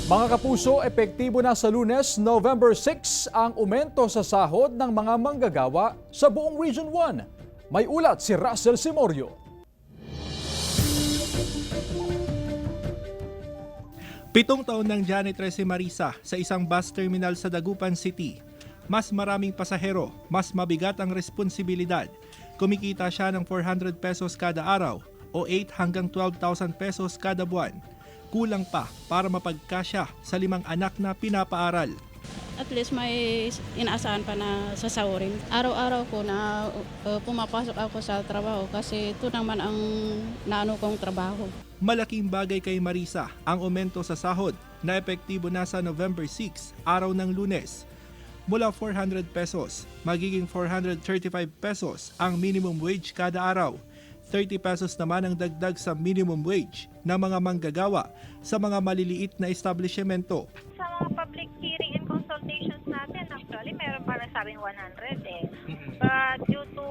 Mga kapuso, epektibo na sa Lunes, November 6 ang aumento sa sahod ng mga manggagawa sa buong Region 1. May ulat si Russell Simorio. Pitong taon ng janitress si Marisa sa isang bus terminal sa Dagupan City. Mas maraming pasahero, mas mabigat ang responsibilidad. Kumikita siya ng 400 pesos kada araw o 8 hanggang 12,000 pesos kada buwan. Kulang pa para mapagkasya sa 5 anak na pinapaaral. At least may inaasahan pa na sasahurin. Araw-araw ko na pumapasok ako sa trabaho kasi ito naman ang naano kong trabaho. Malaking bagay kay Marisa ang aumento sa sahod na epektibo na sa November 6, araw ng Lunes. Mula 400 pesos, magiging 435 pesos ang minimum wage kada araw. 30 pesos naman ang dagdag sa minimum wage ng mga manggagawa sa mga maliliit na establishmento. Sa mga public hearing and consultations natin, actually, meron pa nasabing 100 eh. But due to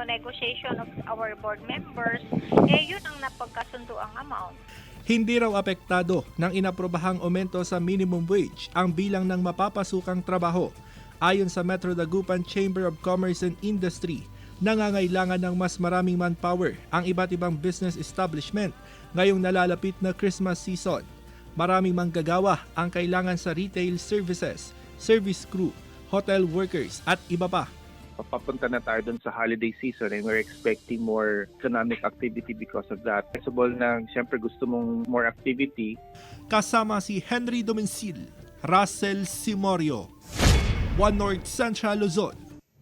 negotiation of our board members, yun ang napagkasundo ang amount. Hindi raw apektado ng inaprobahang aumento sa minimum wage ang bilang ng mapapasukang trabaho. Ayon sa Metro Dagupan Chamber of Commerce and Industry, nangangailangan ng mas maraming manpower ang iba't ibang business establishment ngayong nalalapit na Christmas season. Maraming manggagawa ang kailangan sa retail services, service crew, hotel workers at iba pa. Papunta na tayo dun sa holiday season and we're expecting more economic activity because of that. Possible na siyempre gusto mong more activity. Kasama si Henry Domencil, Russell Simorio, One North Central Luzon.